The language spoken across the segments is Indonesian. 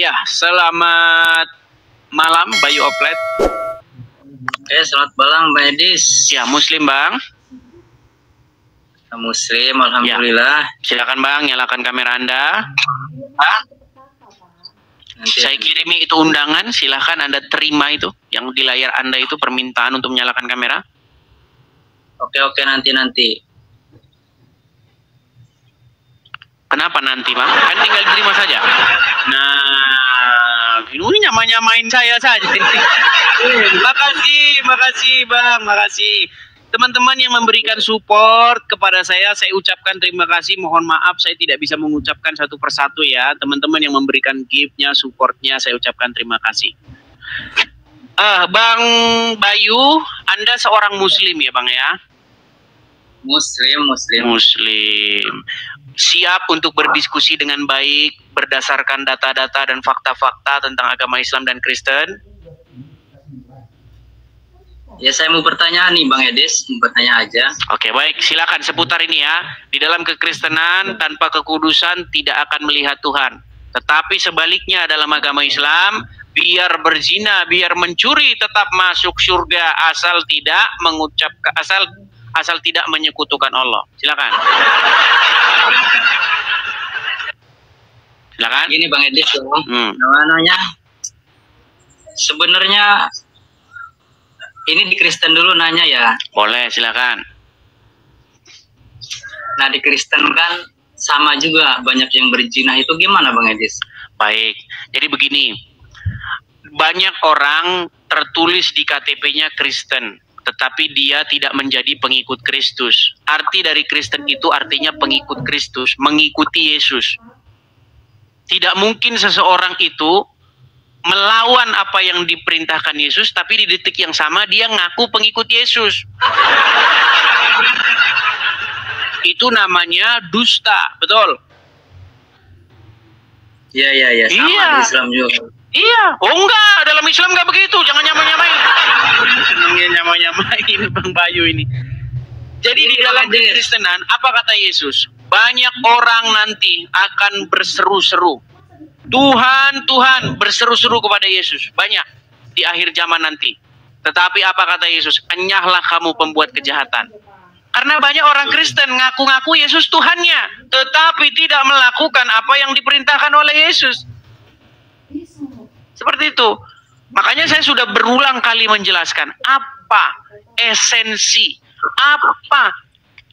Ya, selamat malam Bayu Oplet. Oke, selamat malam Bang Edis. Ya, Muslim Bang. Muslim, alhamdulillah. Ya. Silakan Bang, nyalakan kamera Anda. Nanti Saya kirimi itu undangan, silakan Anda terima itu. Yang di layar Anda itu permintaan untuk menyalakan kamera. Oke, nanti. Kenapa nanti Bang? Kan tinggal diterima saja. Nah, ini nyamain saya saja. Makasih Bang, makasih. Teman-teman yang memberikan support kepada saya ucapkan terima kasih. Mohon maaf saya tidak bisa mengucapkan satu persatu ya. Teman-teman yang memberikan gift-nya, support-nya, saya ucapkan terima kasih. Bang Bayu, Anda seorang Muslim ya Bang ya? Muslim. Siap untuk berdiskusi dengan baik berdasarkan data-data dan fakta-fakta tentang agama Islam dan Kristen? Ya, saya mau bertanya nih Bang Edis, mau bertanya aja. Oke, baik, silakan seputar ini ya. Di dalam kekristenan tanpa kekudusan tidak akan melihat Tuhan. Tetapi sebaliknya dalam agama Islam, biar berzina, biar mencuri tetap masuk surga asal tidak mengucapkan asal tidak menyekutukan Allah. Silakan. Silakan. Gini Bang Edis, namanya sebenarnya ini di Kristen dulu nanya ya. Boleh, silakan. Nah, di Kristen kan sama juga banyak yang berzina, itu gimana Bang Edis? Baik, jadi begini. Banyak orang tertulis di KTP-nya Kristen, tetapi dia tidak menjadi pengikut Kristus. Arti dari Kristen itu artinya pengikut Kristus, mengikuti Yesus. Tidak mungkin seseorang itu melawan apa yang diperintahkan Yesus, tapi di detik yang sama dia ngaku pengikut Yesus. Itu namanya dusta, betul? Iya, sama Iya. di Islam juga. Iya, oh enggak, dalam Islam enggak begitu, jangan nyamain. Senangnya nyamain Bang Bayu ini. Jadi di dalam kekristenan, apa kata Yesus? Banyak orang nanti akan berseru-seru. Tuhan, berseru-seru kepada Yesus. Banyak di akhir zaman nanti. Tetapi apa kata Yesus? Enyahlah kamu pembuat kejahatan. Karena banyak orang Kristen ngaku-ngaku Yesus Tuhannya, tetapi tidak melakukan apa yang diperintahkan oleh Yesus. Seperti itu. Makanya saya sudah berulang kali menjelaskan apa esensi, apa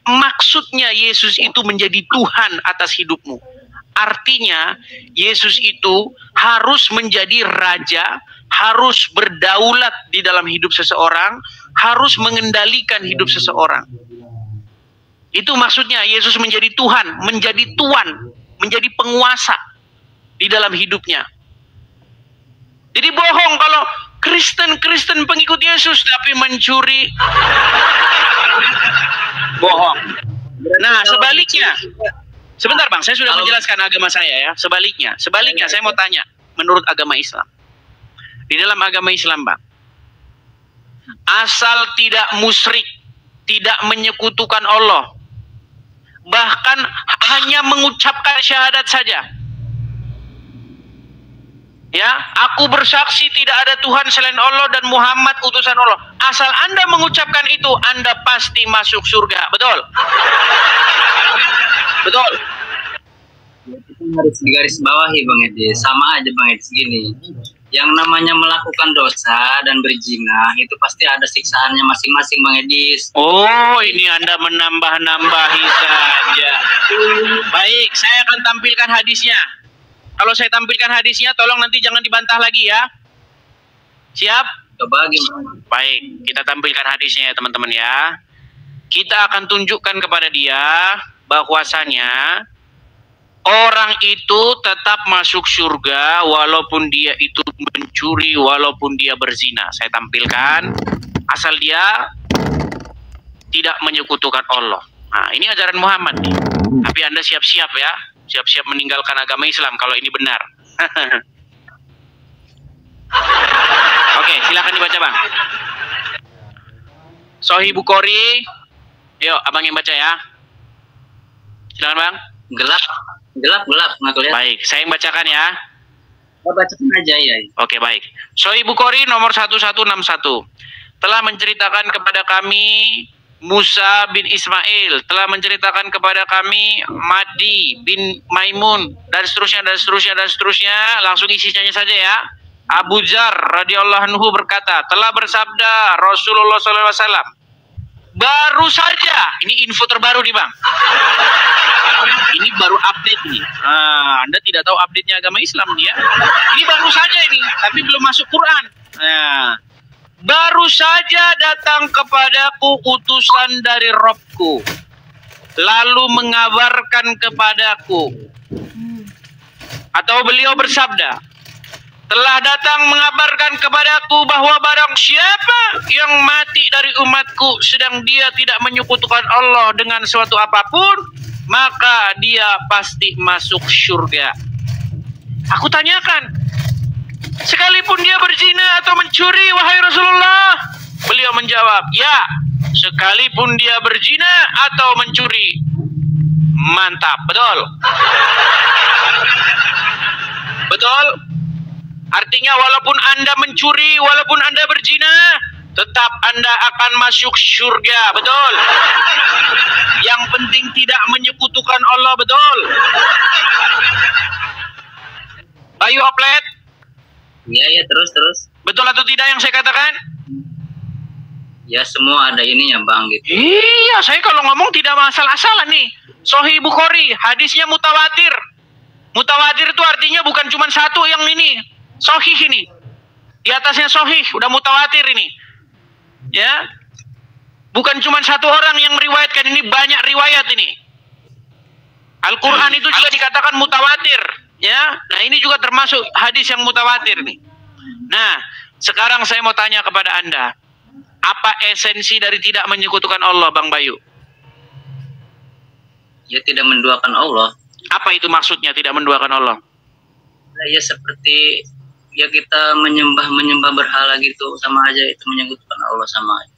maksudnya Yesus itu menjadi Tuhan atas hidupmu. Artinya Yesus itu harus menjadi raja, harus berdaulat di dalam hidup seseorang, harus mengendalikan hidup seseorang. Itu maksudnya Yesus menjadi Tuhan, menjadi tuan, menjadi penguasa di dalam hidupnya. Jadi bohong kalau Kristen pengikut Yesus tapi mencuri. Bohong. Nah, sebaliknya. Sebentar Bang, saya sudah menjelaskan agama saya ya. Sebaliknya saya mau tanya menurut agama Islam. Di dalam agama Islam Bang, asal tidak musyrik, tidak menyekutukan Allah, bahkan hanya mengucapkan syahadat saja. Ya, aku bersaksi tidak ada Tuhan selain Allah dan Muhammad utusan Allah. Asal Anda mengucapkan itu, Anda pasti masuk surga. Betul? Betul. Itu harus digaris bawahi Bang Edis. Sama aja Bang Edis gini. Yang namanya melakukan dosa dan berzina itu pasti ada siksaannya masing-masing Bang Edis. Oh, ini Anda menambah-nambahi saja. Baik, saya akan tampilkan hadisnya. Kalau saya tampilkan hadisnya, tolong nanti jangan dibantah lagi ya. Siap? Coba gimana? Baik, kita tampilkan hadisnya ya teman-teman ya. Kita akan tunjukkan kepada dia bahwasanya orang itu tetap masuk surga walaupun dia itu mencuri, walaupun dia berzina. Saya tampilkan asal dia tidak menyekutukan Allah. Nah, ini ajaran Muhammad nih. Tapi Anda siap-siap ya. Siap-siap meninggalkan agama Islam kalau ini benar. Oke, silakan dibaca Bang. Sahih Bukhari. Yuk, abang yang baca ya. Silakan Bang. Gelap, nggak kelihatan. Baik, saya yang bacakan ya. bacakan aja ya. Oke, baik. Sahih Bukhari nomor 1161. Telah menceritakan kepada kami Musa bin Ismail, telah menceritakan kepada kami Madi bin Maimun, dan seterusnya dan seterusnya dan seterusnya. Langsung isinya saja ya. Abu Dzar radhiyallahu anhu berkata, telah bersabda Rasulullah SAW, baru saja, ini info terbaru nih bang, ini baru update nih. Anda tidak tahu update-nya agama Islam nih ya. Ini baru saja ini, tapi belum masuk Quran. Baru saja datang kepadaku utusan dari Robku, lalu mengabarkan kepadaku, atau beliau bersabda, telah datang mengabarkan kepadaku bahwa barang siapa yang mati dari umatku sedang dia tidak menyekutukan Allah dengan suatu apapun, maka dia pasti masuk surga. Aku tanyakan, sekalipun dia berzina atau mencuri, wahai Rasulullah? Beliau menjawab, ya, sekalipun dia berzina atau mencuri. Mantap, betul? Betul? Artinya walaupun Anda mencuri, walaupun Anda berzina, tetap Anda akan masuk surga, betul? Yang penting tidak menyekutukan Allah, betul? Bayu Oplet? Iya, terus. Betul atau tidak yang saya katakan? Ya, semua ada ininya bang gitu. Iya, saya kalau ngomong tidak masalah-masalah nih. Sahih Bukhari, hadisnya mutawatir. Mutawatir itu artinya bukan cuma satu yang ini. Sahih ini. Di atasnya sahih, udah mutawatir ini. Ya. Bukan cuma satu orang yang meriwayatkan, ini banyak riwayat ini. Al-Quran itu juga dikatakan mutawatir. Ya. Nah, ini juga termasuk hadis yang mutawatir nih. Nah, sekarang saya mau tanya kepada Anda. Apa esensi dari tidak menyekutukan Allah, Bang Bayu? Ya, tidak menduakan Allah. Apa itu maksudnya tidak menduakan Allah? Ya, seperti ya kita menyembah berhala gitu, sama aja itu menyekutukan Allah, sama aja.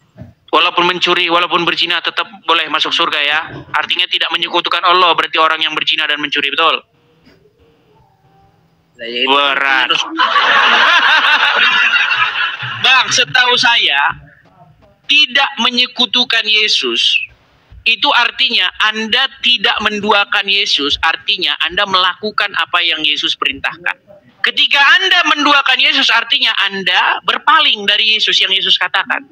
Walaupun mencuri, walaupun berzina tetap boleh masuk surga ya. Artinya tidak menyekutukan Allah berarti orang yang berzina dan mencuri, betul? Nah, ya berat. Bang, setahu saya tidak menyekutukan Yesus itu artinya Anda tidak menduakan Yesus, artinya Anda melakukan apa yang Yesus perintahkan. Ketika Anda menduakan Yesus, artinya Anda berpaling dari Yesus yang Yesus katakan.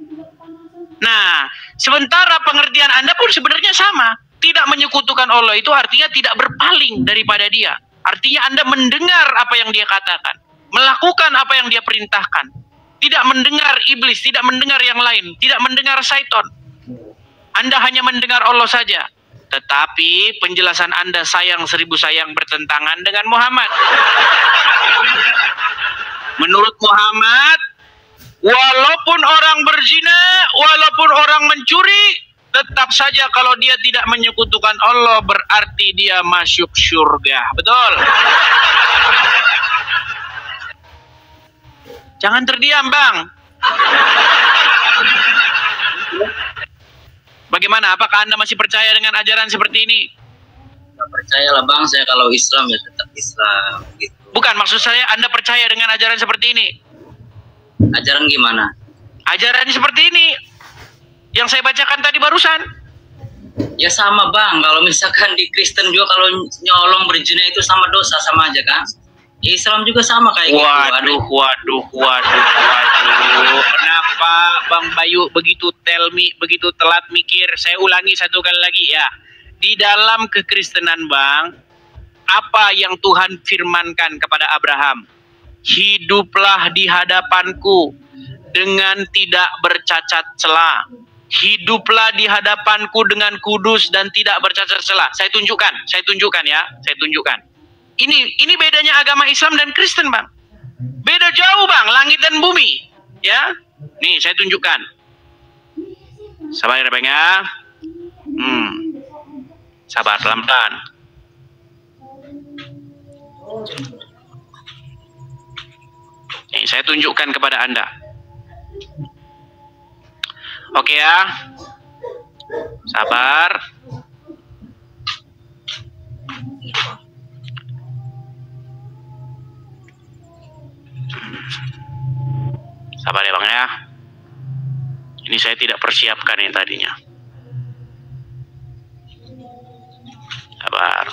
Nah, sementara pengertian Anda pun sebenarnya sama. Tidak menyekutukan Allah itu artinya tidak berpaling daripada Dia. Artinya Anda mendengar apa yang Dia katakan, melakukan apa yang Dia perintahkan. Tidak mendengar iblis, tidak mendengar yang lain, tidak mendengar syaitan. Anda hanya mendengar Allah saja. Tetapi penjelasan Anda sayang seribu sayang bertentangan dengan Muhammad. Menurut Muhammad, walaupun orang berzina, walaupun orang mencuri, tetap saja kalau dia tidak menyekutukan Allah berarti dia masuk surga. Betul? Jangan terdiam, Bang. Bagaimana? Apakah Anda masih percaya dengan ajaran seperti ini? Nggak percayalah bang, saya kalau Islam ya tetap Islam gitu. Bukan, maksud saya Anda percaya dengan ajaran seperti ini. Ajaran gimana? Ajaran seperti ini yang saya bacakan tadi barusan. Ya sama bang, kalau misalkan di Kristen juga kalau nyolong berzina itu sama dosa, sama aja kan? Islam juga sama kayak waduh, gitu. Waduh. Kenapa Bang Bayu begitu begitu telat mikir? Saya ulangi satu kali lagi ya. Di dalam kekristenan Bang, apa yang Tuhan firmankan kepada Abraham? Hiduplah di hadapanku dengan tidak bercacat celah. Hiduplah di hadapanku dengan kudus dan tidak bercacat celah. Saya tunjukkan ya. Ini bedanya agama Islam dan Kristen, Bang. Beda jauh, Bang, langit dan bumi. Ya. Nih, saya tunjukkan. Sabar ya, Bang ya. Sabar, pelan-pelan. Nih, saya tunjukkan kepada Anda. Oke ya. Sabar. Sabar ya Bang ya. Ini saya tidak persiapkan yang tadinya. Sabar.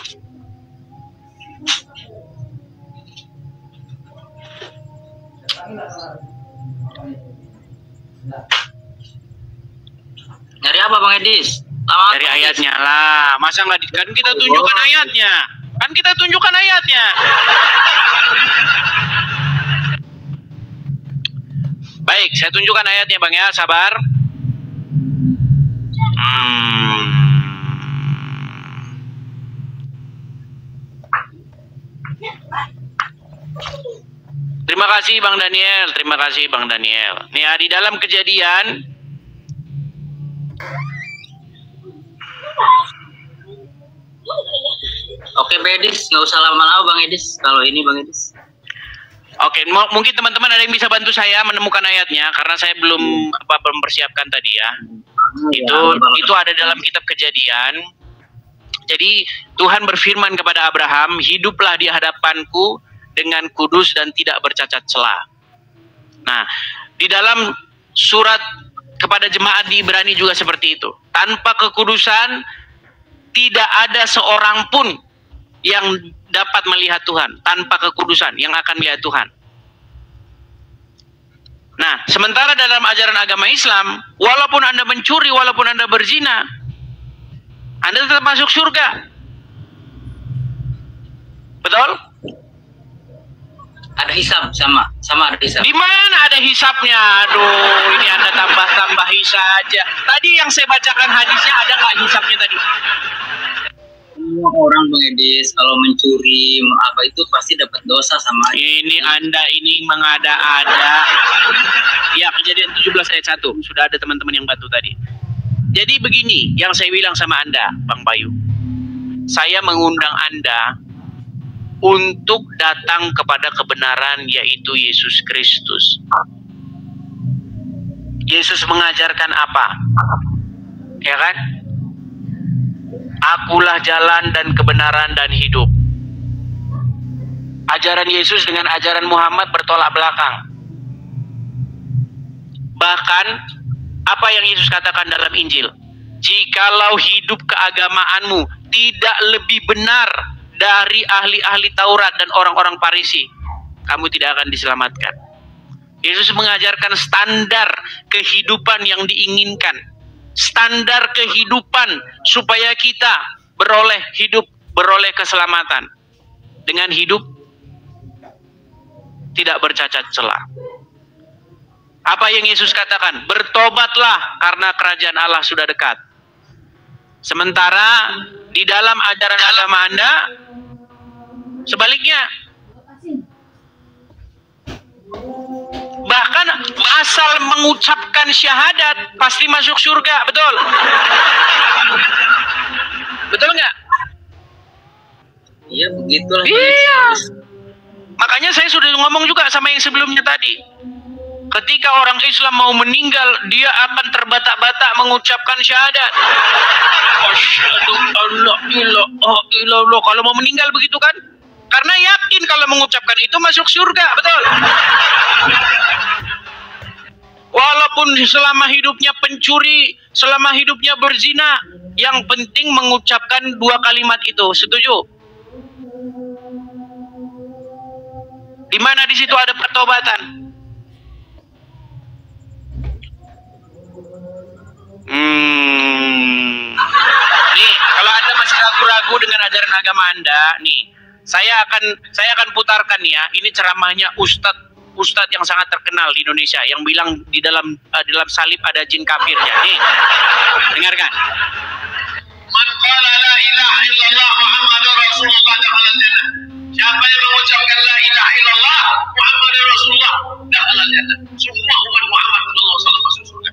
Dari apa Bang Edis? Dari ayatnya lah. Masa nggak kan kita tunjukkan ayatnya? Kan kita tunjukkan ayatnya. Baik, saya tunjukkan ayatnya Bang ya. Sabar. Terima kasih Bang Daniel. Terima kasih Bang Daniel. Nih di dalam Kejadian Oke Bang Edis, nggak usah lama-lama Bang Edis. Kalau ini Bang Edis. Oke, mungkin teman-teman ada yang bisa bantu saya menemukan ayatnya karena saya belum mempersiapkan tadi ya. Itu ada dalam kitab Kejadian. Jadi Tuhan berfirman kepada Abraham, hiduplah di hadapanku dengan kudus dan tidak bercacat celah. Nah, di dalam surat kepada jemaat di Ibrani juga seperti itu. Tanpa kekudusan tidak ada seorang pun yang dapat melihat Tuhan. Tanpa kekudusan yang akan melihat Tuhan. Nah, sementara dalam ajaran agama Islam, walaupun Anda mencuri, walaupun Anda berzina, Anda tetap masuk surga. Betul? Ada hisab sama ada hisab. Di mana ada hisabnya? Aduh, ini Anda tambah-tambah saja. Tadi yang saya bacakan hadisnya ada nggak hisabnya tadi? Semua orang Bang Edis kalau mencuri apa itu pasti dapat dosa sama. Ini Anda ini mengada-ada. Ya, Kejadian 17 ayat 1. Sudah ada teman-teman yang bantu tadi. Jadi begini, yang saya bilang sama Anda, Bang Bayu. Saya mengundang Anda untuk datang kepada kebenaran, yaitu Yesus Kristus. Yesus mengajarkan apa? Ya kan? Akulah jalan dan kebenaran dan hidup. Ajaran Yesus dengan ajaran Muhammad bertolak belakang. Bahkan apa yang Yesus katakan dalam Injil, jikalau hidup keagamaanmu tidak lebih benar dari ahli-ahli Taurat dan orang-orang Farisi, kamu tidak akan diselamatkan. Yesus mengajarkan standar kehidupan yang diinginkan, standar kehidupan supaya kita beroleh hidup, beroleh keselamatan dengan hidup tidak bercacat celah. Apa yang Yesus katakan? Bertobatlah karena kerajaan Allah sudah dekat. Sementara di dalam ajaran agama Anda sebaliknya. Bahkan asal mengucapkan syahadat pasti masuk surga, betul? Betul nggak? Iya begitulah. Iya. Makanya saya sudah ngomong juga sama yang sebelumnya tadi. Ketika orang Islam mau meninggal, dia akan terbata-bata mengucapkan syahadat. Asyhadu alla ilaha illallah. Kalau mau meninggal begitu kan? Karena yakin kalau mengucapkan itu masuk surga, betul? Walaupun selama hidupnya pencuri, selama hidupnya berzina, yang penting mengucapkan dua kalimat itu. Setuju? Di mana di situ ada pertobatan? Nih, kalau Anda masih ragu-ragu dengan ajaran agama Anda, nih, saya akan putarkan ya. Ini ceramahnya Ustadz yang sangat terkenal di Indonesia yang bilang di dalam salib ada jin kafirnya. Nih, dengarkan. Man qala la ilaha illallah Muhammadur Rasulullah dakhala jannah. Siapa yang mengucapkan la ilaha illallah Muhammadur Rasulullah dakhala jannah. Semua umat Muhammad sallallahu alaihi wasallam masuk surga.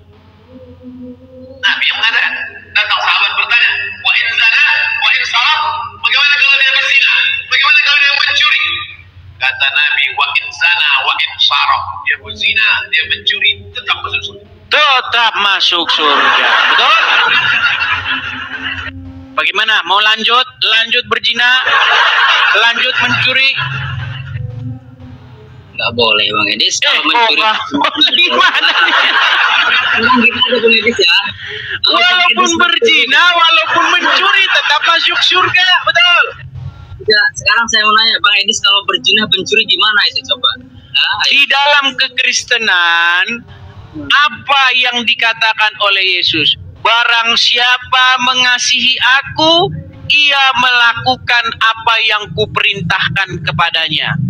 Nabi yang mengatakan, datang sahabat bertanya, wa in zana, wa in salat, bagaimana kalau dia berzina? Bagaimana kalau dia mencuri? Kata Nabi, wa in zana, wa in sarat, dia berzina, dia mencuri, tetap masuk surga. Tetap masuk surga, betul? Bagaimana? Mau lanjut berzina, lanjut mencuri? Gak boleh Bang Edis kalau mencuri. Gimana nih? Memang gitu aja Bang Edis ya. Walaupun berzina, walaupun mencuri tetap masuk surga, betul? Ya, sekarang saya mau nanya Bang Edis, kalau berzina pencuri gimana itu coba? Nah, Di dalam kekristenan, apa yang dikatakan oleh Yesus? Barang siapa mengasihi aku, ia melakukan apa yang kuperintahkan kepadanya.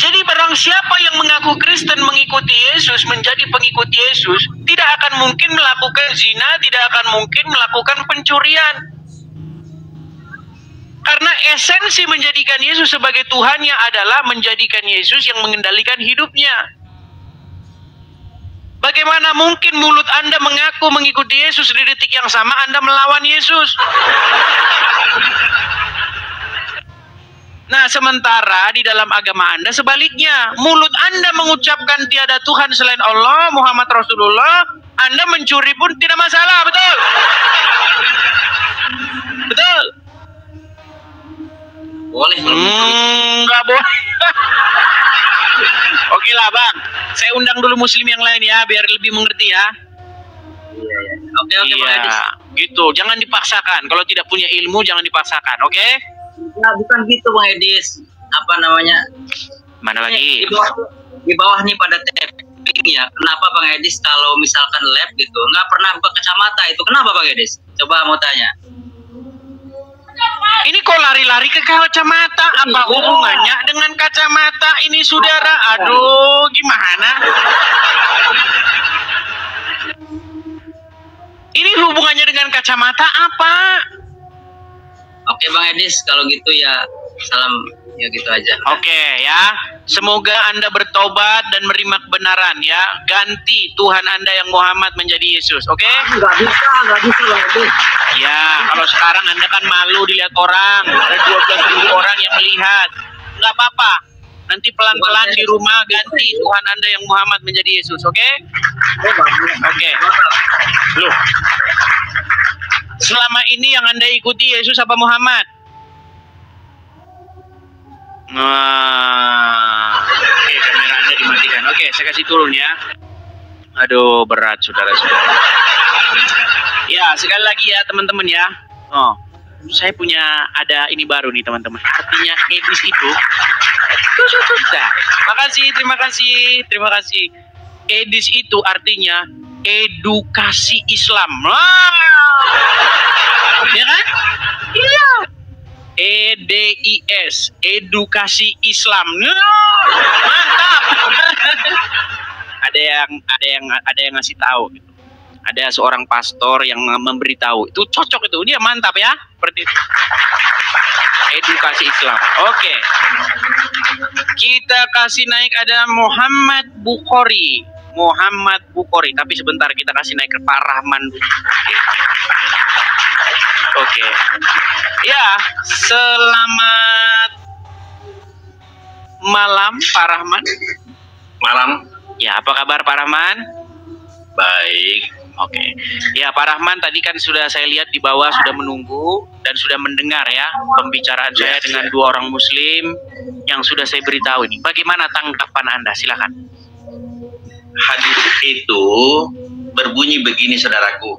Jadi barang siapa yang mengaku Kristen, mengikuti Yesus, menjadi pengikut Yesus, tidak akan mungkin melakukan zina, tidak akan mungkin melakukan pencurian. Karena esensi menjadikan Yesus sebagai Tuhannya adalah menjadikan Yesus yang mengendalikan hidupnya. Bagaimana mungkin mulut Anda mengaku mengikuti Yesus, di detik yang sama Anda melawan Yesus? Nah, sementara di dalam agama Anda sebaliknya, mulut Anda mengucapkan tiada Tuhan selain Allah, Muhammad Rasulullah, Anda mencuri pun tidak masalah, betul? Betul? boleh kalau mencuri. Nggak boleh. Oke lah Bang, saya undang dulu muslim yang lain ya, biar lebih mengerti ya. Iya, iya. Oke, Bang Edis. Gitu, jangan dipaksakan. Kalau tidak punya ilmu, jangan dipaksakan, oke? Nah, bukan gitu Bang Edis. Apa namanya? Mana lagi? Di bawah nih pada tapping ya. Kenapa Bang Edis kalau misalkan lab gitu nggak pernah buka kacamata itu? Kenapa Bang Edis? Coba mau tanya. Ini kok lari-lari ke kacamata? Apa hubungannya dengan kacamata ini, saudara? Aduh, gimana? Ini hubungannya dengan kacamata apa? Oke Bang Edis, kalau gitu ya salam ya gitu aja. Oke ya, semoga Anda bertobat dan menerima kebenaran ya. Ganti Tuhan Anda yang Muhammad menjadi Yesus, oke? Nggak bisa Bang Edis. Ya, kalau sekarang Anda kan malu dilihat orang, ada 12.000 orang yang melihat. Nggak apa-apa, nanti pelan-pelan di rumah ganti Tuhan Anda yang Muhammad menjadi Yesus, oke? Oke. Loh, selama ini yang Anda ikuti Yesus apa Muhammad? Nah, oke, kamera Anda dimatikan. Oke, saya kasih turun ya. Aduh, berat saudara-saudara. Ya, sekali lagi ya teman-teman ya. Oh, saya punya ada ini baru nih teman-teman. Artinya edis itu. Nah, terima kasih. Edis itu artinya edukasi Islam. Ya kan? Iya. EDIS, edukasi Islam. Mantap. ada yang ngasih tahu gitu. Ada seorang pastor yang memberitahu. Itu cocok itu. Dia mantap ya. Seperti itu. Edukasi Islam. Oke. Kita kasih naik ada Muhammad Bukhari. Tapi sebentar kita kasih naik ke Pak Rahman. Oke. Ya, selamat malam Pak Rahman. Malam. Ya, apa kabar Pak Rahman? Baik. Oke. Ya, Pak Rahman tadi kan sudah saya lihat di bawah sudah menunggu dan sudah mendengar ya pembicaraan saya dengan dua orang muslim yang sudah saya beritahu ini. Bagaimana tanggapan Anda? Silakan. Hadis itu berbunyi begini saudaraku.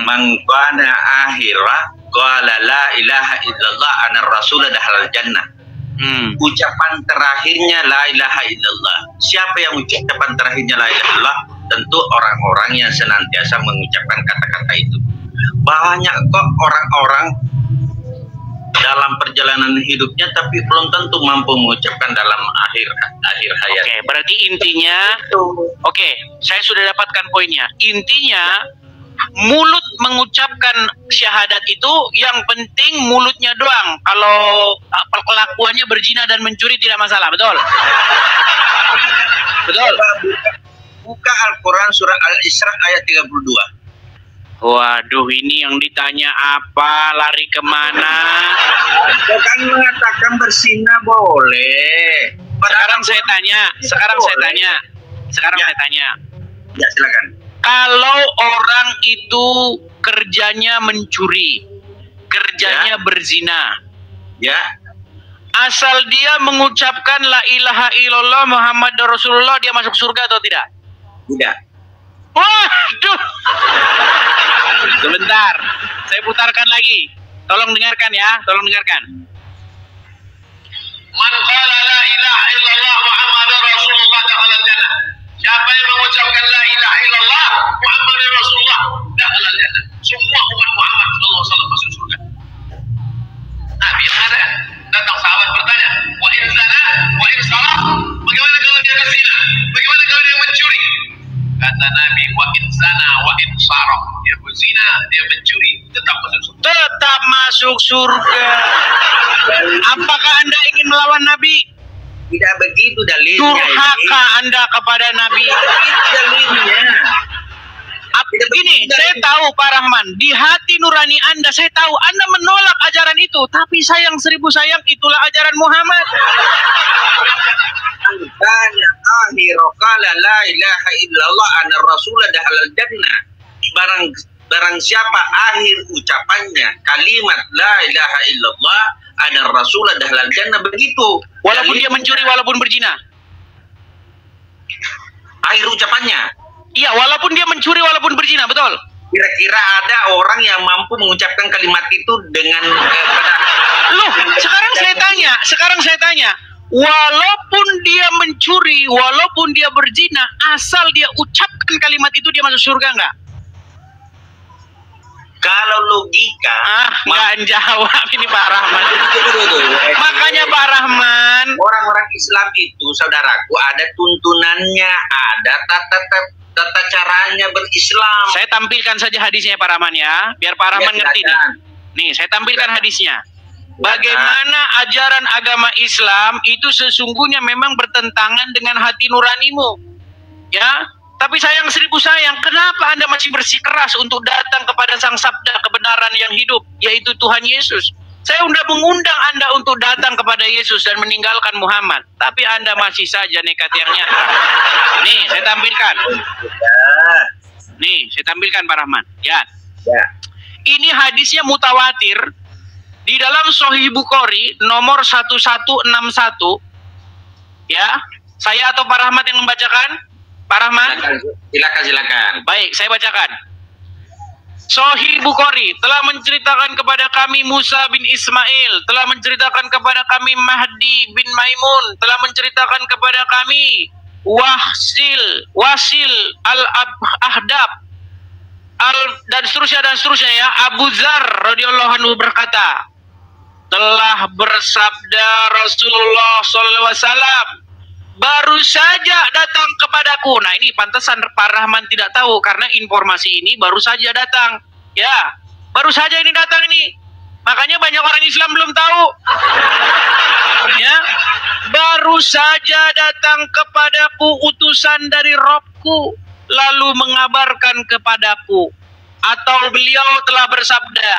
Man kana akhirah qala la ilaha illallah ana rasul dahalal jannah. Ucapan terakhirnya la ilaha illallah. Siapa yang ucapan terakhirnya la ilaha illallah? Tentu orang-orang yang senantiasa mengucapkan kata-kata itu. Banyak kok orang-orang dalam perjalanan hidupnya tapi belum tentu mampu mengucapkan dalam akhir hayat. Oke, berarti intinya saya sudah dapatkan poinnya. Intinya mulut mengucapkan syahadat itu yang penting mulutnya doang. Kalau kelakuannya berzina dan mencuri tidak masalah, betul? Betul. Buka Al-Quran surah Al-Isra ayat 32. Waduh, ini yang ditanya apa? Lari kemana? Bukan mengatakan berzina boleh. Sekarang saya tanya. Ya, silakan. Kalau orang itu kerjanya mencuri, kerjanya berzina, Ya. asal dia mengucapkan la ilaha illallah Muhammad Rasulullah, dia masuk surga atau tidak? Tidak. Waduh. Sebentar, saya putarkan lagi. Tolong dengarkan ya, tolong dengarkan. Man qala la ilaha illallah Muhammadur Rasulullah dakhala jannah. Siapa yang mengucapkan la ilaha illallah Muhammadur Rasulullah dakhala jannah. Semua umat Muhammad sallallahu alaihi wasallam masuk surga. Nabi yang mengatakan, datang sahabat bertanya, wa in zana wa in salah, bagaimana kalau dia berzina? Bagaimana kalau dia mencuri? Kata Nabi, wa in zana wa in sarah, dia berzina, dia mencuri, tetap masuk surga. Tetap masuk surga. Apakah Anda ingin melawan Nabi? Tidak begitu dalilnya. Durhaka Anda kepada Nabi. Itu dalilnya. Begini, saya tahu Pak Rahman, di hati nurani Anda, saya tahu Anda menolak ajaran itu, tapi sayang seribu sayang, itulah ajaran Muhammad. Tanya akhir qala la ilaha illallah ana rasulullah dakhalal jannah. Barang siapa akhir ucapannya kalimat la ilaha illallah ana rasulullah dakhalal jannah, begitu. Walaupun dia mencuri, walaupun berzina. Akhir ucapannya. Iya, walaupun dia mencuri, walaupun berzina, betul. Kira-kira ada orang yang mampu mengucapkan kalimat itu dengan Loh, sekarang saya tanya, walaupun dia mencuri, walaupun dia berzina, asal dia ucapkan kalimat itu, dia masuk surga nggak? Kalau logika, nggak jawab ini Pak Rahman. Makanya Pak Rahman, orang-orang Islam itu, saudaraku, ada tuntunannya, ada tata caranya berislam. Saya tampilkan saja hadisnya Pak Rahman ya, biar Pak Rahman ngerti nih. Nih, saya tampilkan hadisnya. Bagaimana ajaran agama Islam itu sesungguhnya memang bertentangan dengan hati nuranimu. Ya, tapi sayang seribu sayang, kenapa Anda masih bersikeras untuk datang kepada sang sabda kebenaran yang hidup, yaitu Tuhan Yesus? Saya sudah mengundang Anda untuk datang kepada Yesus dan meninggalkan Muhammad, tapi Anda masih saja nekat yang nyata. Nih, saya tampilkan. Nih, saya tampilkan Pak Rahman. Ya. Ini hadisnya mutawatir di dalam Sahih Bukhari nomor 1161. Ya, saya atau Pak Rahmat yang membacakan? Pak Rahman? Silakan. Baik, saya bacakan. Sahih Bukhari telah menceritakan kepada kami Musa bin Ismail, telah menceritakan kepada kami Mahdi bin Maimun, telah menceritakan kepada kami Wasil al-Ahdab dan seterusnya ya. Abu Dzar radhiyallahu anhu berkata, telah bersabda Rasulullah SAW, baru saja datang kepadaku. Nah, ini pantasan Pak Rahman tidak tahu karena informasi ini baru saja datang. Ya, baru saja ini datang ini. Makanya banyak orang Islam belum tahu. Ya, baru saja datang kepadaku utusan dari Robku, lalu mengabarkan kepadaku, atau beliau telah bersabda,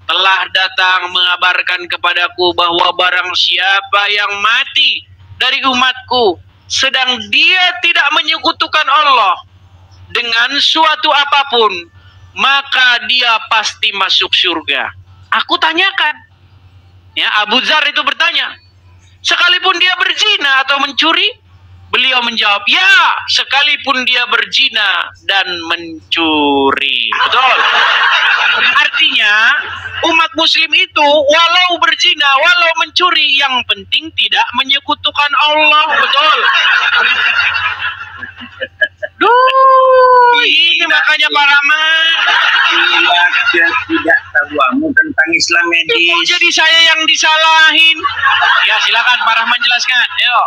telah datang mengabarkan kepadaku bahwa barang siapa yang mati dari umatku sedang dia tidak menyekutukan Allah dengan suatu apapun, maka dia pasti masuk surga. Aku tanyakan, ya, Abu Dzar itu bertanya, sekalipun dia berzina atau mencuri? Beliau menjawab, ya, sekalipun dia berzina dan mencuri. Betul. Artinya umat muslim itu walau berzina, walau mencuri, yang penting tidak menyekutukan Allah. Betul. Duh, ini makanya Pak Rahman tidak tabuamu tentang Islam medis. Jadi saya yang disalahin. Ya, silakan Pak Rahman jelaskan. Ayo.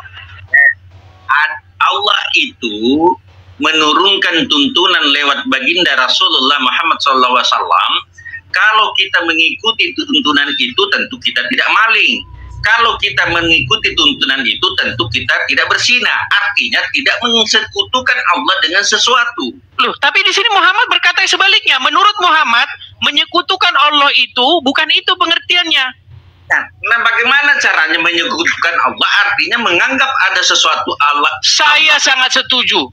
Allah itu menurunkan tuntunan lewat baginda Rasulullah Muhammad SAW. Kalau kita mengikuti tuntunan itu, tentu kita tidak maling. Kalau kita mengikuti tuntunan itu, tentu kita tidak berzina. Artinya tidak mensekutukan Allah dengan sesuatu. Loh, tapi di sini Muhammad berkata sebaliknya. Menurut Muhammad, menyekutukan Allah itu bukan itu pengertiannya. Nah, bagaimana caranya menyekutukan Allah? Artinya menganggap ada sesuatu Allah. Saya sangat setuju.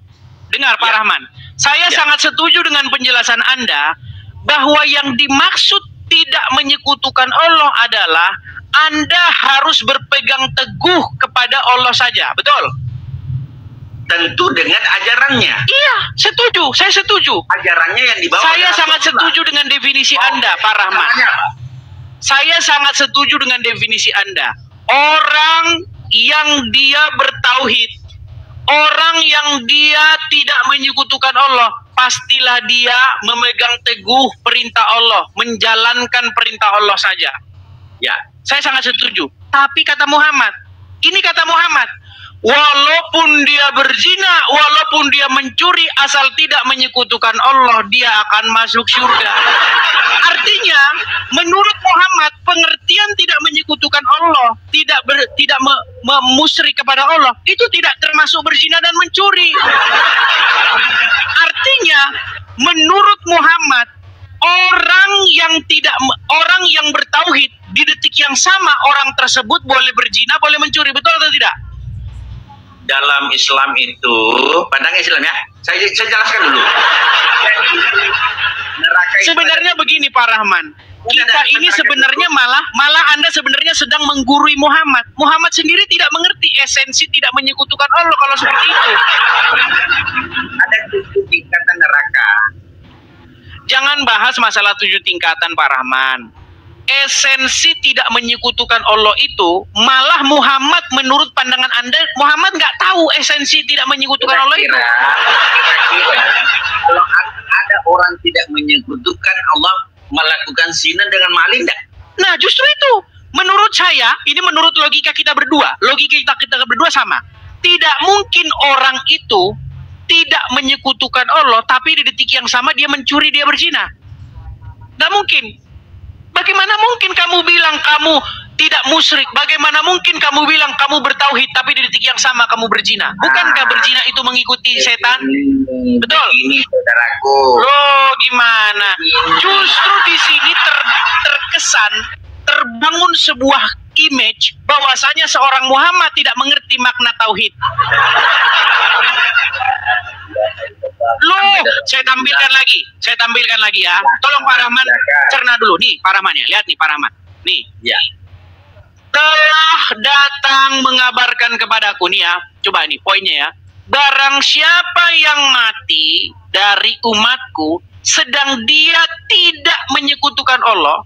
Dengar Pak Rahman, saya sangat setuju dengan penjelasan Anda bahwa yang dimaksud tidak menyekutukan Allah adalah Anda harus berpegang teguh kepada Allah saja. Betul? Tentu dengan ajarannya. Iya, setuju. Saya setuju. Ajarannya yang dibawa. Saya sangat setuju dengan definisi Anda, Pak Rahman. Saya sangat setuju dengan definisi Anda. Orang yang dia bertauhid, orang yang dia tidak menyekutukan Allah, pastilah dia memegang teguh perintah Allah, menjalankan perintah Allah saja. Ya, saya sangat setuju. Tapi kata Muhammad, ini kata Muhammad, walaupun dia berzina, walaupun dia mencuri, asal tidak menyekutukan Allah, dia akan masuk surga. Artinya, menurut Muhammad, pengertian tidak menyekutukan Allah, tidak musyrik kepada Allah, itu tidak termasuk berzina dan mencuri. Artinya, menurut Muhammad, orang yang bertauhid di detik yang sama orang tersebut boleh berzina, boleh mencuri, betul atau tidak? Dalam Islam itu, pandang Islam ya, saya jelaskan dulu. Neraka itu sebenarnya begini Pak Rahman, kita ini sebenarnya malah Anda sebenarnya sedang menggurui Muhammad. Muhammad sendiri tidak mengerti esensi tidak menyekutukan Allah kalau seperti itu. Ada 7 tingkatan neraka. Jangan bahas masalah 7 tingkatan Pak Rahman. Esensi tidak menyekutukan Allah itu malah Muhammad, menurut pandangan Anda, Muhammad nggak tahu esensi tidak menyekutukan Allah itu. Kalau ada orang tidak menyekutukan Allah melakukan zina dengan maling enggak? Nah justru itu, menurut saya, ini menurut logika kita berdua, logika kita berdua sama. Tidak mungkin orang itu tidak menyekutukan Allah, tapi di detik yang sama dia mencuri, dia berzina. Nggak mungkin. Bagaimana mungkin kamu bilang kamu tidak musyrik? Bagaimana mungkin kamu bilang kamu bertauhid tapi di detik yang sama kamu berzina? Bukankah berzina itu mengikuti setan? Betul? Ini saudaraku. Loh, gimana? Justru di sini terkesan terbangun sebuah image bahwasanya seorang Muhammad tidak mengerti makna tauhid. Loh, saya tampilkan lagi ya. Tolong Pak Rahman cerna dulu nih, Pak Rahman ya. Lihat nih Pak Rahman. Nih. Ya. Telah datang mengabarkan kepadaku nih ya. Coba nih poinnya ya. Barang siapa yang mati dari umatku sedang dia tidak menyekutukan Allah,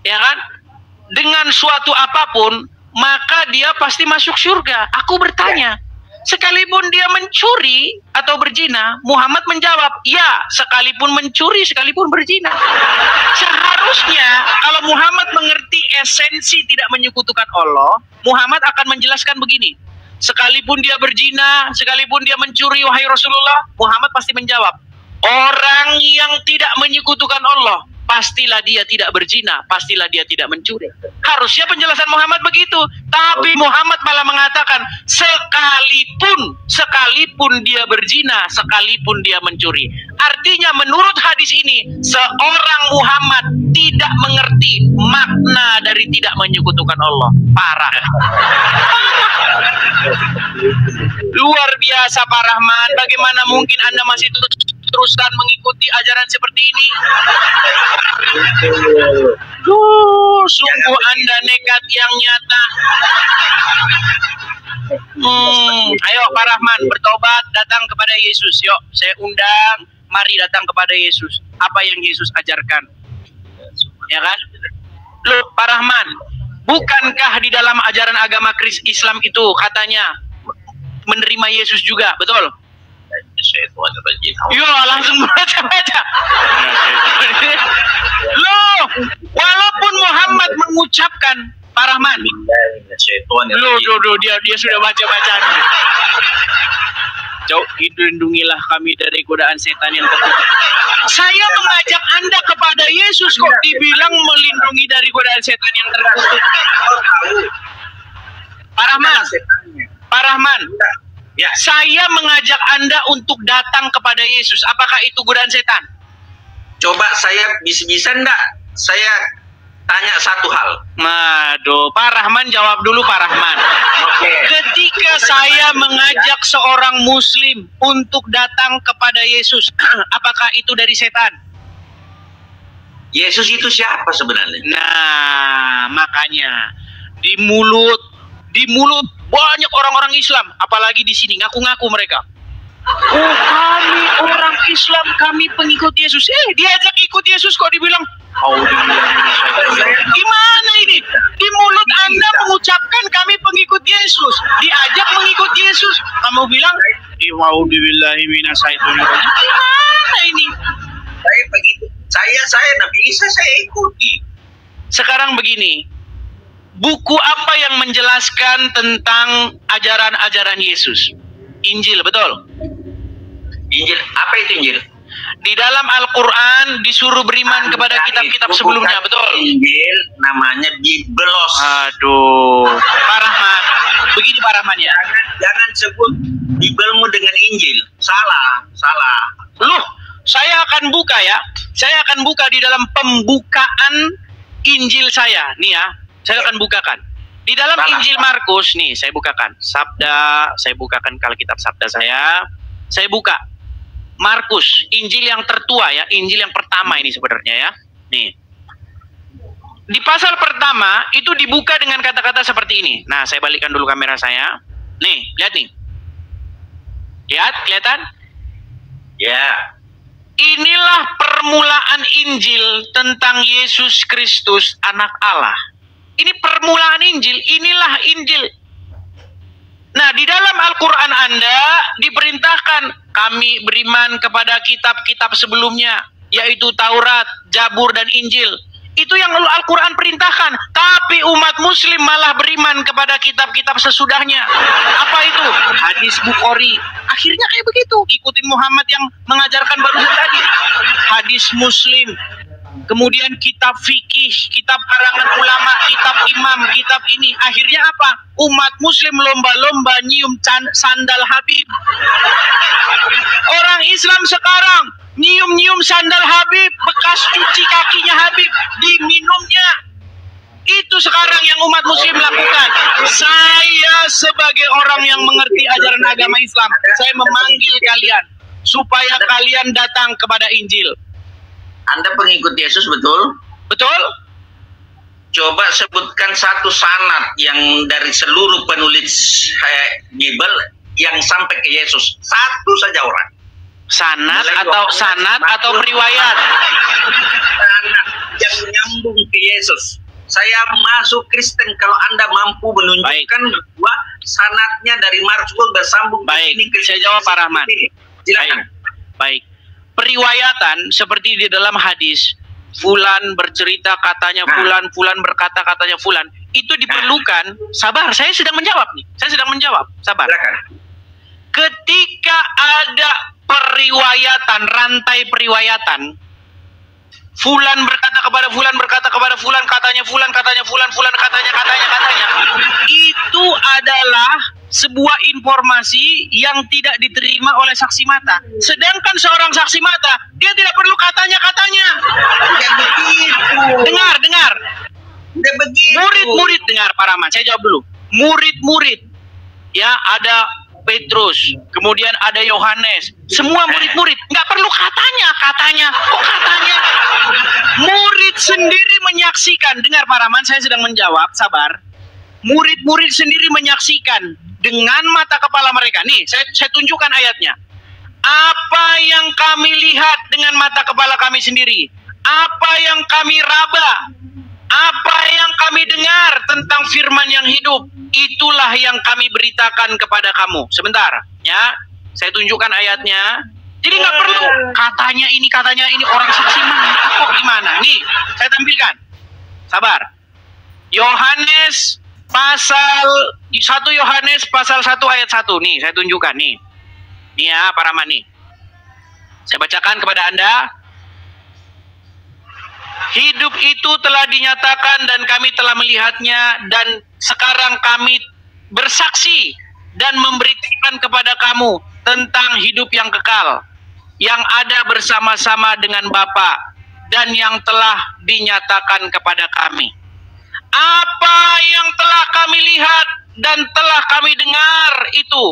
ya kan? Dengan suatu apapun, maka dia pasti masuk surga. Aku bertanya, sekalipun dia mencuri atau berzina, Muhammad menjawab, ya, sekalipun mencuri, sekalipun berzina. Seharusnya kalau Muhammad mengerti esensi tidak menyekutukan Allah, Muhammad akan menjelaskan begini, sekalipun dia berzina, sekalipun dia mencuri, wahai Rasulullah, Muhammad pasti menjawab, orang yang tidak menyekutukan Allah, pastilah dia tidak berzina, pastilah dia tidak mencuri. Harusnya penjelasan Muhammad begitu. Tapi Muhammad malah mengatakan, sekalipun dia berzina, sekalipun dia mencuri. Artinya menurut hadis ini, seorang Muhammad tidak mengerti makna dari tidak menyekutukan Allah. Parah. Luar biasa Pak Rahman. Bagaimana mungkin Anda masih teruskan mengikuti ajaran seperti ini? Sungguh Anda nekat yang nyata. Ayo Pak Rahman, bertobat, datang kepada Yesus. Yuk, saya undang, mari datang kepada Yesus. Apa yang Yesus ajarkan? Ya kan? Loh Pak Rahman, bukankah di dalam ajaran agama Islam itu katanya menerima Yesus juga, betul? Yo, langsung baca-baca. Loh, walaupun Muhammad mengucapkan, Pak Rahman, loh, dia sudah baca-baca. Jauh, lindungilah kami dari godaan setan yang terkutuk. Saya mengajak Anda kepada Yesus, kok dibilang melindungi dari godaan setan yang terkutuk. Pak Rahman, ya, saya mengajak Anda untuk datang kepada Yesus. Apakah itu godaan setan? Coba saya bisa enggak? Saya tanya satu hal. Aduh, Pak Rahman jawab dulu Pak Rahman. Oke. Ketika saya mengajak seorang Muslim untuk datang kepada Yesus, apakah itu dari setan? Yesus itu siapa sebenarnya? Nah, makanya di mulut banyak orang-orang Islam, apalagi di sini ngaku-ngaku mereka. Oh, kami orang Islam, kami pengikut Yesus. Diajak ikut Yesus kok dibilang, gimana ini? Di mulut Anda mengucapkan kami pengikut Yesus, diajak mengikut Yesus, kamu bilang, gimana ini? Saya begitu. Saya Nabi Isa saya ikuti. Sekarang begini, buku apa yang menjelaskan tentang ajaran-ajaran Yesus? Injil, betul? Injil, apa itu Injil? Di dalam Al-Quran disuruh beriman kepada kitab-kitab sebelumnya, betul? Injil namanya Biblos. Aduh, Pak Rahman, begini Pak Rahman ya. Jangan sebut Bibelmu dengan Injil. Salah. Loh, saya akan buka ya. Saya akan buka di dalam pembukaan Injil saya. Nih ya, saya akan bukakan. Di dalam Injil Markus, nih saya bukakan. Sabda, saya bukakan kalau kitab Sabda saya. Saya buka. Markus, Injil yang tertua ya. Injil yang pertama ini sebenarnya ya. Nih. Di pasal pertama, itu dibuka dengan kata-kata seperti ini. Nah, saya balikkan dulu kamera saya. Nih, lihat nih. Lihat, kelihatan? Ya. Inilah permulaan Injil tentang Yesus Kristus, anak Allah. Ini permulaan Injil, inilah Injil. Nah, di dalam Al-Quran Anda diperintahkan kami beriman kepada kitab-kitab sebelumnya, yaitu Taurat, Zabur, dan Injil. Itu yang Al-Quran perintahkan. Tapi umat muslim malah beriman kepada kitab-kitab sesudahnya. Apa itu? Hadis Bukhari. Akhirnya kayak begitu. Ikutin Muhammad yang mengajarkan barusan tadi. Hadis Muslim. Kemudian kitab fikih, kitab karangan ulama, kitab imam, kitab ini. Akhirnya apa? Umat muslim lomba-lomba nyium sandal Habib. Orang Islam sekarang nyium-nyium sandal Habib, bekas cuci kakinya Habib, diminumnya. Itu sekarang yang umat muslim lakukan. Saya sebagai orang yang mengerti ajaran agama Islam, saya memanggil kalian supaya kalian datang kepada Injil. Anda pengikut Yesus, betul? Betul? Coba sebutkan satu sanad yang dari seluruh penulis Bible yang sampai ke Yesus. Satu saja orang. Sanad atau riwayat? Sanad yang nyambung ke Yesus. Saya masuk Kristen kalau Anda mampu menunjukkan bahwa sanadnya dari Markus bersambung ke sini. Saya jawab Pak Rahman. Silakan. Baik. Periwayatan seperti di dalam hadis, fulan bercerita katanya fulan, fulan berkata katanya fulan, itu diperlukan. Sabar, saya sedang menjawab nih. Saya sedang menjawab. Sabar. Silakan. Ketika ada periwayatan, rantai periwayatan, fulan berkata kepada fulan, berkata kepada fulan, katanya fulan, fulan katanya, itu adalah sebuah informasi yang tidak diterima oleh saksi mata. Sedangkan seorang saksi mata, dia tidak perlu katanya. Tidak begitu. Dengar. Tidak begitu. Murid-murid, dengar Pak Rahman, saya jawab dulu. Murid-murid, ya ada Petrus, kemudian ada Yohanes, semua murid-murid, nggak perlu katanya. Kok katanya? Murid sendiri menyaksikan. Dengar Pak Rahman, saya sedang menjawab, sabar. Murid-murid sendiri menyaksikan dengan mata kepala mereka. Nih, saya tunjukkan ayatnya. Apa yang kami lihat dengan mata kepala kami sendiri, apa yang kami raba, apa yang kami dengar tentang firman yang hidup, itulah yang kami beritakan kepada kamu. Sebentar, ya. Saya tunjukkan ayatnya. Jadi nggak perlu katanya ini orang saksi mata kok gimana. Nih, saya tampilkan. Sabar. Yohanes pasal 1 Yohanes pasal 1 ayat 1. Nih, saya tunjukkan nih. Nih ya, Pak Rahman nih. Saya bacakan kepada Anda. Hidup itu telah dinyatakan dan kami telah melihatnya, dan sekarang kami bersaksi dan memberitakan kepada kamu tentang hidup yang kekal, yang ada bersama-sama dengan Bapa dan yang telah dinyatakan kepada kami. Apa yang telah kami lihat dan telah kami dengar itu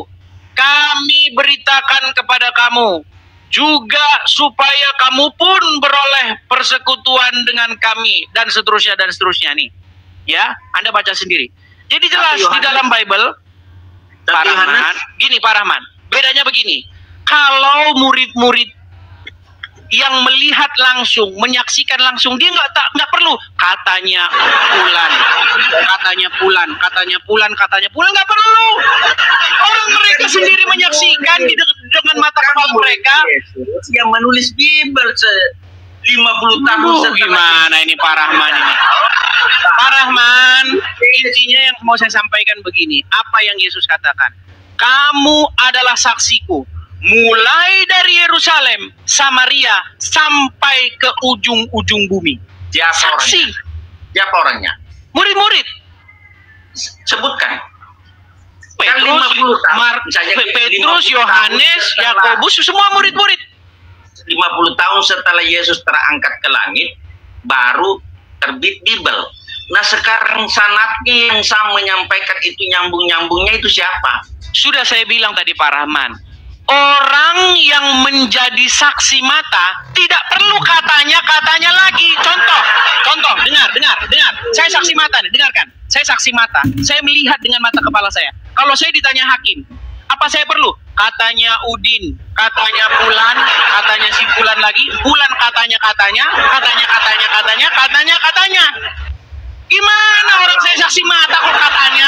kami beritakan kepada kamu, juga supaya kamu pun beroleh persekutuan dengan kami, dan seterusnya nih. Ya, Anda baca sendiri. Jadi jelas di dalam Bible, Pak Rahman, gini Pak Rahman, bedanya begini. Kalau murid-murid yang melihat langsung, menyaksikan langsung, dia nggak perlu katanya Pulan, nggak perlu. Orang mereka sendiri menyaksikan dengan mata kepala mereka. Yang menulis Bible 50 tahun Gimana ini Pak Rahman ini? Pak Rahman, intinya yang mau saya sampaikan begini, apa yang Yesus katakan? Kamu adalah saksiku. Mulai dari Yerusalem, Samaria, sampai ke ujung-ujung bumi. Saksi. Siapa orangnya? Murid-murid. Sebutkan. Petrus, Yohanes, Yakobus, semua murid-murid. 50 tahun setelah Yesus terangkat ke langit, baru terbit Bible. Nah sekarang sanadnya yang sama menyampaikan itu nyambung-nyambungnya itu siapa? Sudah saya bilang tadi Pak Rahman. Orang yang menjadi saksi mata tidak perlu katanya lagi. Contoh, dengar. Saya saksi mata nih, dengarkan. Saya saksi mata. Saya melihat dengan mata kepala saya. Kalau saya ditanya hakim, apa saya perlu? Katanya Udin, katanya Pulan, katanya si Pulan lagi, Pulan katanya. Gimana orang saya saksi mata kok katanya?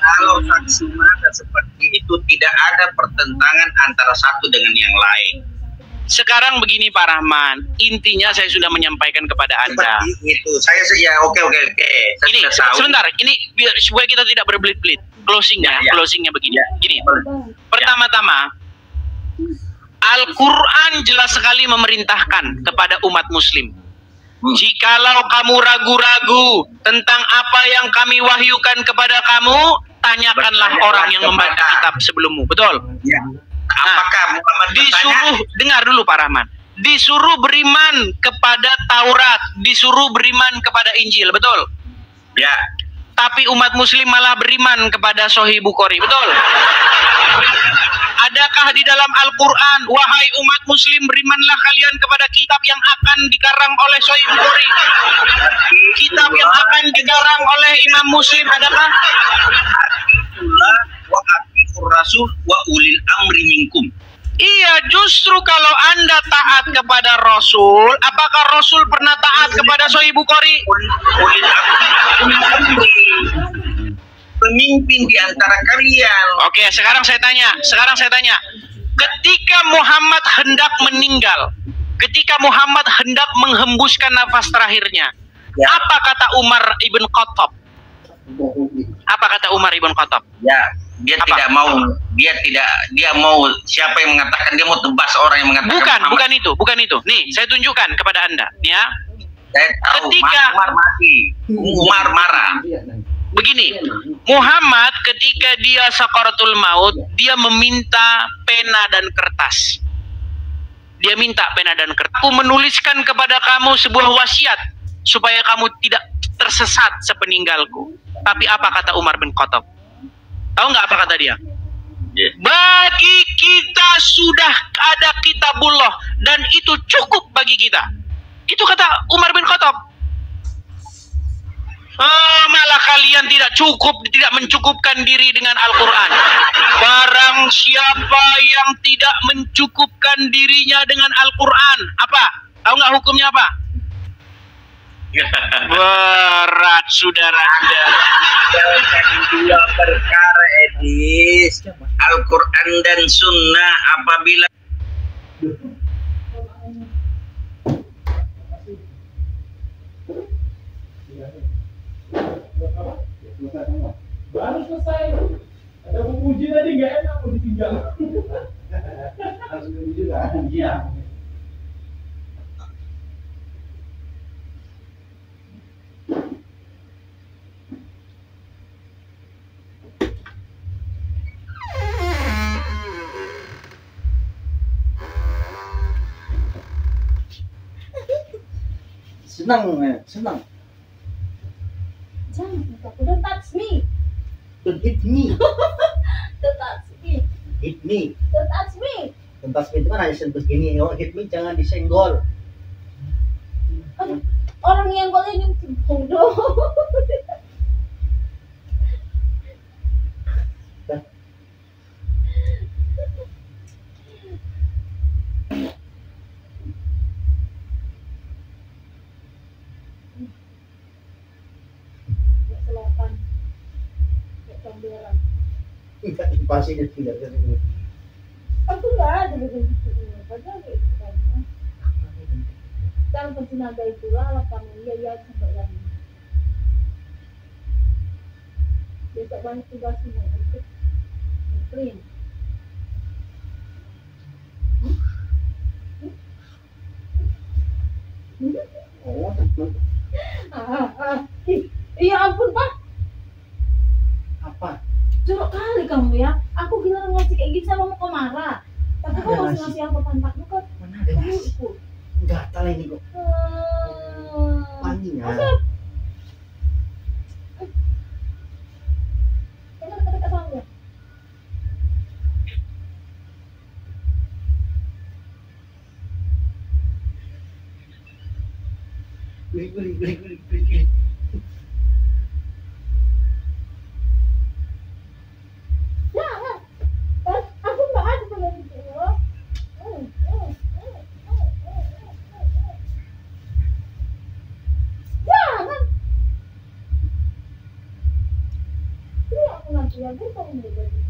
Kalau saksi mata seperti itu tidak ada pertentangan antara satu dengan yang lain. Sekarang begini Pak Rahman, intinya saya sudah menyampaikan kepada Anda. Seperti itu, saya saja oke. Ini sebentar, ini biar supaya kita tidak berbelit-belit. Closingnya begini. Gini, pertama-tama, Al-Quran jelas sekali memerintahkan kepada umat Muslim. Jikalau kamu ragu-ragu tentang apa yang kami wahyukan kepada kamu, tanyakanlah orang yang membaca kitab sebelummu. Betul? Ya. Apakah Muhammad disuruh, dengar dulu Pak Rahman, disuruh beriman kepada Taurat, disuruh beriman kepada Injil, betul? Ya. Tapi umat Muslim malah beriman kepada Sahih Bukhari, betul? Adakah di dalam Al-Quran, wahai umat Muslim, berimanlah kalian kepada kitab yang akan dikarang oleh Sahih Bukhari? Kitab yang akan dikarang oleh Imam Muslim, adakah? Wa atiqur rasul wa ulil amri minkum. Iya, justru kalau Anda taat kepada Rasul, apakah Rasul pernah taat kepada Sahih Bukhari? Ulil amri, pemimpin di antara kalian. Oke, sekarang saya tanya. Ketika Muhammad hendak meninggal, ketika Muhammad hendak menghembuskan nafas terakhirnya, apa kata Umar ibn Khattab? Ya, dia mau siapa yang mengatakan, dia mau tebas orang yang mengatakan bukan itu. Nih, saya tunjukkan kepada Anda, ya. Saya tahu, ketika Umar mati, Umar marah. Begini, Muhammad ketika dia sakaratul maut, dia meminta pena dan kertas. Aku menuliskan kepada kamu sebuah wasiat supaya kamu tidak tersesat sepeninggalku. Tapi apa kata Umar bin Khattab? Tahu nggak apa kata dia? Bagi kita sudah ada kitabullah dan itu cukup bagi kita. Itu kata Umar bin Khattab. Malah kalian tidak mencukupkan diri dengan Al-Quran. Barang siapa yang tidak mencukupkan dirinya dengan Al-Quran, apa? Tahu nggak hukumnya apa? Berat, saudara-saudara. Dua perkara, Edis, Al-Quran dan Sunnah. Apabila baru selesai, ada memuji tadi nggak enak, mau ditinggal. Harus memuji kan? Iya. Senang. Don't touch me. Don't hit me. Don't touch me. Hit me. Don't touch me. Tuntas itu kan hanya sentuh gini, oh hitman jangan disenggol. Aduh, orang yang golnya bodoh. Selatan, Canberra. Tidak pasti dia tidak ada. Aku nggak ada di situ. Padahal itu kan. Kan pensiunan itu lah, lapangan ya sampai lagi. Besok banyak tugas semua untuk print. Oh, Iya ampun Pak, apa? jorok kali kamu ya. Aku kira ngasih kayak gitu sama mau marah. Tapi kau Ada masih ngasih. ngasih apa pantatmu kan? Mana ada Kamu nasi? ikut. Gatal ini kok. Pandinya. Masa? Kamu dekat-dekat sama dia? Geli. Jangan. Aku nggak ada sama itu. Jangan. Ini aku nanti yang bukan ini jadi.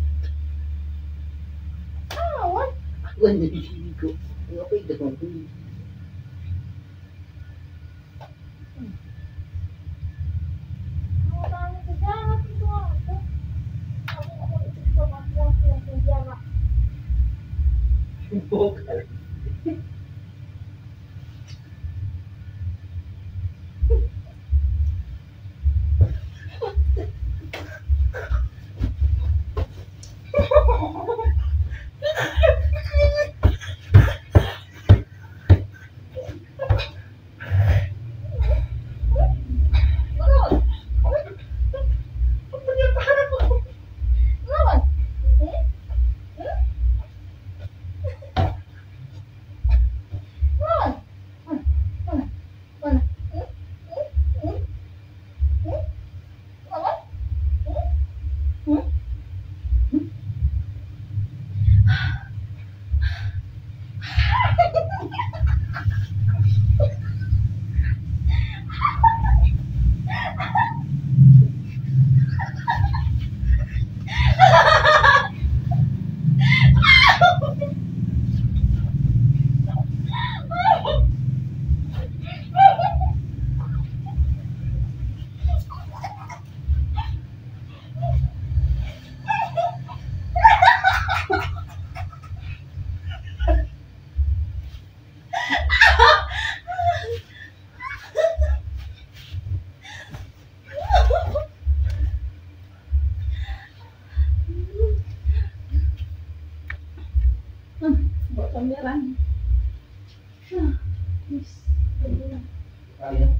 Awas. Aku kan jadi sini kok. Ngapain dia ngomong? Mau tanya ke jangan itu apa? Aku nggak mau ikut sama aku yang penjara. Bukan. Buat comberan. Kalian.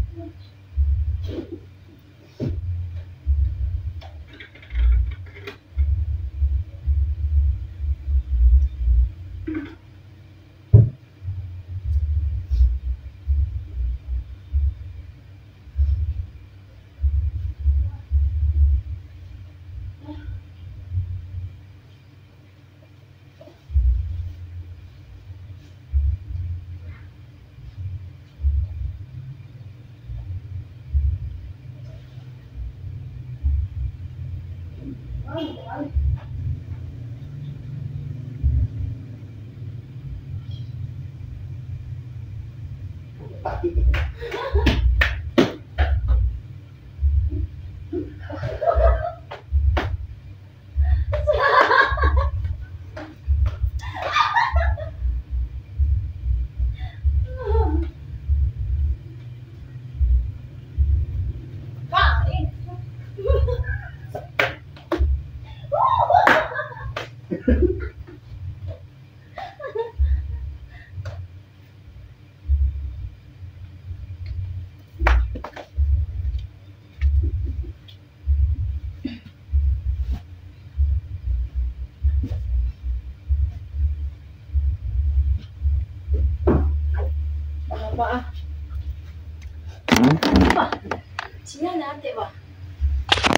Pak. Pak. Sinyalnya ate, Pak.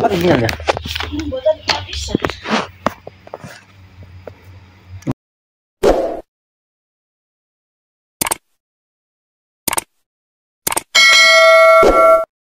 Apa sinyalnya? Buat tadi tak bisa.